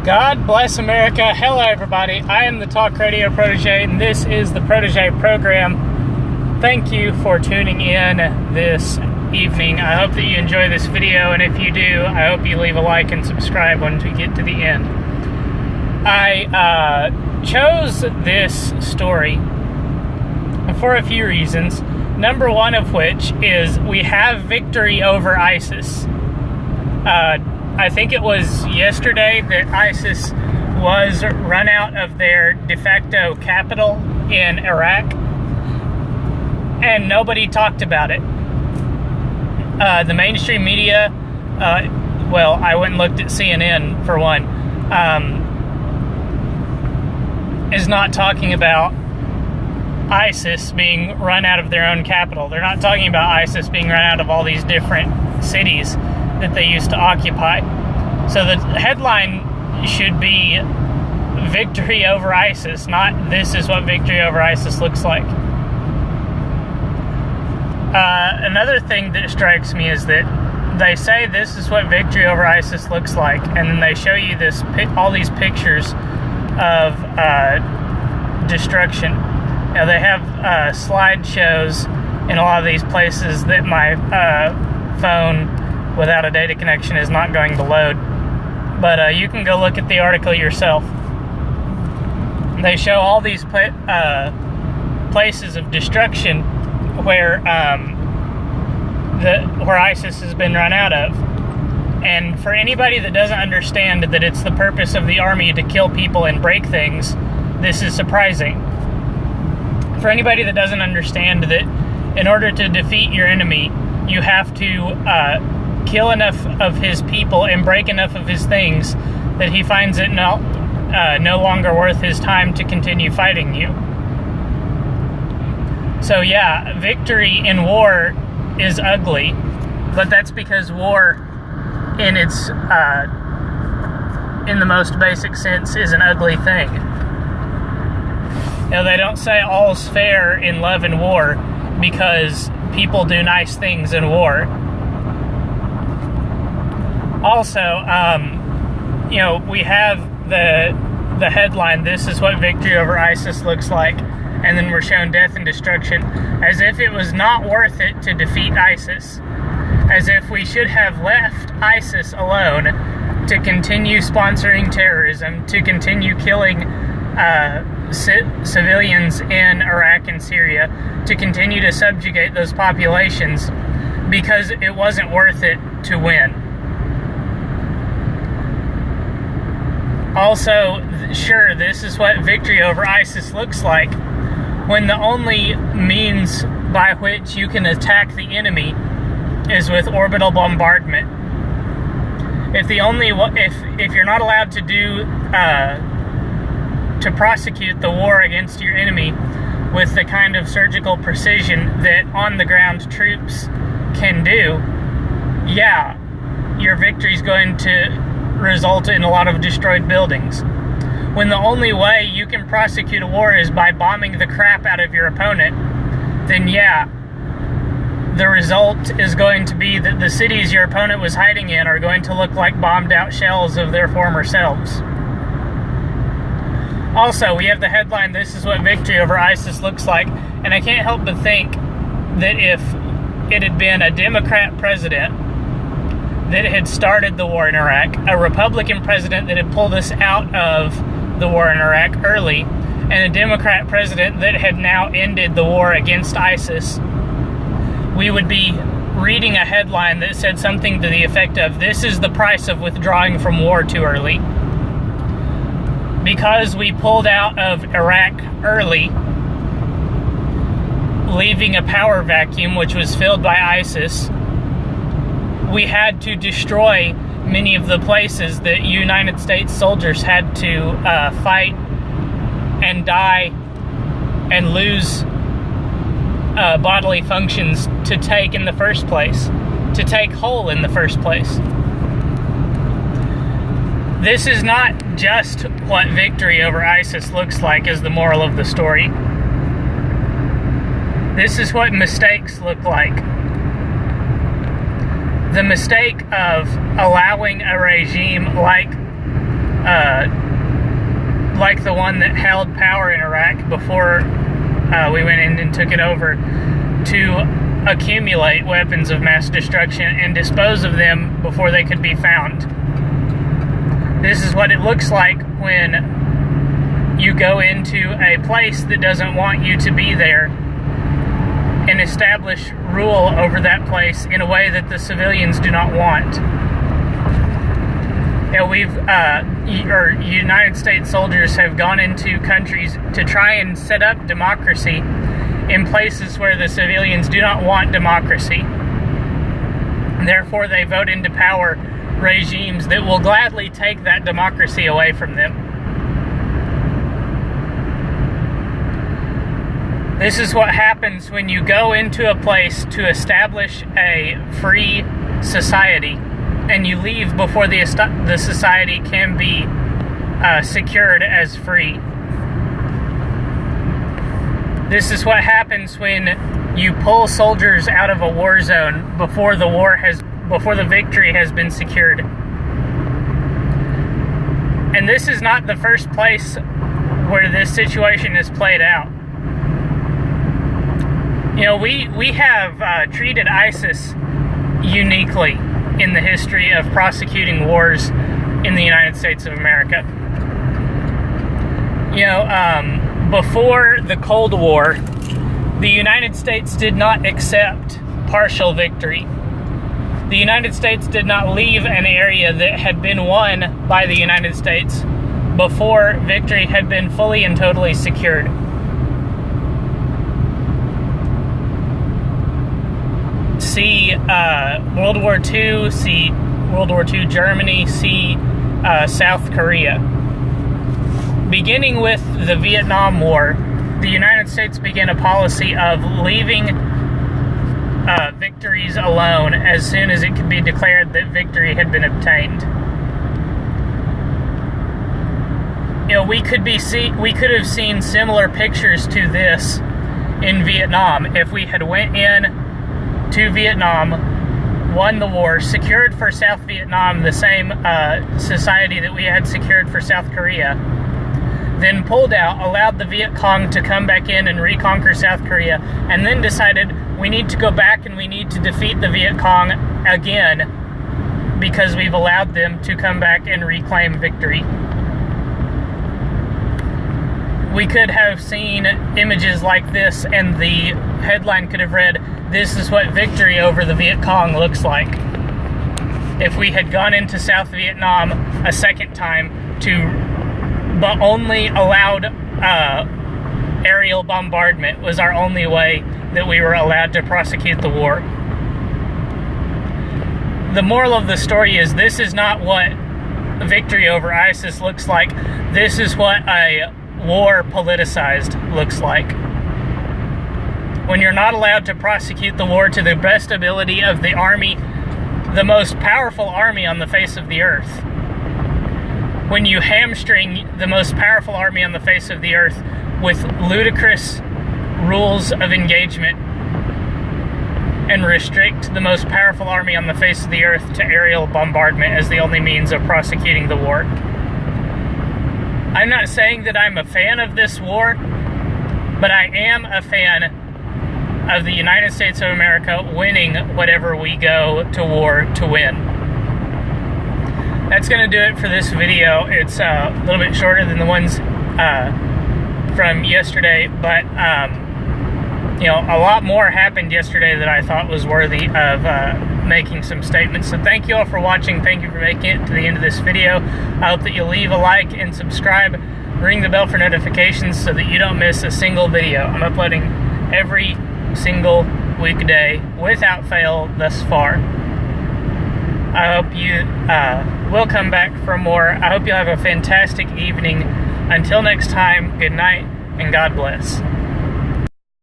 God bless America. Hello, everybody. I am the Talk Radio Protege, and this is the Protege program. Thank you for tuning in this evening. I hope that you enjoy this video, and if you do, I hope you leave a like and subscribe once we get to the end. I chose this story for a few reasons. Number one of which is we have victory over ISIS. I think it was yesterday that ISIS was run out of their de facto capital in Iraq, and nobody talked about it. The mainstream media, I went and looked at CNN for one, is not talking about ISIS being run out of their own capital. They're not talking about ISIS being run out of all these different cities that they used to occupy. So the headline should be victory over ISIS, not this is what victory over ISIS looks like. Another thing that strikes me is that they say this is what victory over ISIS looks like, and then they show you all these pictures of destruction. Now they have slideshows in a lot of these places that my phone without a data connection is not going to load. But you can go look at the article yourself. They show all these places of destruction where ISIS has been run out of. And for anybody that doesn't understand that it's the purpose of the army to kill people and break things, this is surprising. For anybody that doesn't understand that in order to defeat your enemy, you have to kill enough of his people and break enough of his things that he finds it no longer worth his time to continue fighting you. So yeah, victory in war is ugly, but that's because war in its in the most basic sense is an ugly thing. Now, they don't say all's fair in love and war because people do nice things in war. Also, we have the headline, this is what victory over ISIS looks like, and then we're shown death and destruction, as if it was not worth it to defeat ISIS, as if we should have left ISIS alone to continue sponsoring terrorism, to continue killing civilians in Iraq and Syria, to continue to subjugate those populations, because it wasn't worth it to win. Also, sure, this is what victory over ISIS looks like when the only means by which you can attack the enemy is with orbital bombardment. If you're not allowed to do to prosecute the war against your enemy with the kind of surgical precision that on-the-ground troops can do, yeah, your victory is going to result in a lot of destroyed buildings. When the only way you can prosecute a war is by bombing the crap out of your opponent, then yeah, the result is going to be that the cities your opponent was hiding in are going to look like bombed out shells of their former selves. Also, we have the headline, this is what victory over ISIS looks like, and I can't help but think that if it had been a Democrat president that had started the war in Iraq, a Republican president that had pulled us out of the war in Iraq early, and a Democrat president that had now ended the war against ISIS, we would be reading a headline that said something to the effect of, this is the price of withdrawing from war too early. Because we pulled out of Iraq early, leaving a power vacuum which was filled by ISIS, we had to destroy many of the places that United States soldiers had to fight and die and lose bodily functions to take in the first place, to take whole in the first place. This is not just what victory over ISIS looks like as the moral of the story. This is what mistakes look like. The mistake of allowing a regime like like the one that held power in Iraq before we went in and took it over, to accumulate weapons of mass destruction and dispose of them before they could be found. This is what it looks like when you go into a place that doesn't want you to be there and establish rule over that place in a way that the civilians do not want. United States soldiers have gone into countries to try and set up democracy in places where the civilians do not want democracy. Therefore, they vote into power regimes that will gladly take that democracy away from them. This is what happens when you go into a place to establish a free society and you leave before the society can be secured as free. This is what happens when you pull soldiers out of a war zone before the victory has been secured. And this is not the first place where this situation is played out. You know, we have treated ISIS uniquely in the history of prosecuting wars in the United States of America. You know, before the Cold War, the United States did not accept partial victory. The United States did not leave an area that had been won by the United States before victory had been fully and totally secured. See World War II, see World War II Germany, see South Korea. Beginning with the Vietnam War, the United States began a policy of leaving victories alone as soon as it could be declared that victory had been obtained. You know, we could have seen similar pictures to this in Vietnam if we had went in to Vietnam, won the war, secured for South Vietnam the same society that we had secured for South Korea, then pulled out, allowed the Viet Cong to come back in and reconquer South Korea, and then decided we need to go back and we need to defeat the Viet Cong again because we've allowed them to come back and reclaim victory. We could have seen images like this and the headline could have read, "This is what victory over the Viet Cong looks like." If we had gone into South Vietnam a second time but only allowed aerial bombardment was our only way that we were allowed to prosecute the war. The moral of the story is this is not what victory over ISIS looks like. This is what a war politicized looks like. When you're not allowed to prosecute the war to the best ability of the army, the most powerful army on the face of the earth. When you hamstring the most powerful army on the face of the earth with ludicrous rules of engagement and restrict the most powerful army on the face of the earth to aerial bombardment as the only means of prosecuting the war. I'm not saying that I'm a fan of this war, but I am a fan of the United States of America winning whatever we go to war to win. That's going to do it for this video. It's a little bit shorter than the ones from yesterday, but you know, a lot more happened yesterday that I thought was worthy of making some statements. So thank you all for watching. Thank you for making it to the end of this video. I hope that you'll leave a like and subscribe. Ring the bell for notifications so that you don't miss a single video. I'm uploading every single weekday without fail thus far. I hope you will come back for more. I hope you'll have a fantastic evening. Until next time, good night and God bless.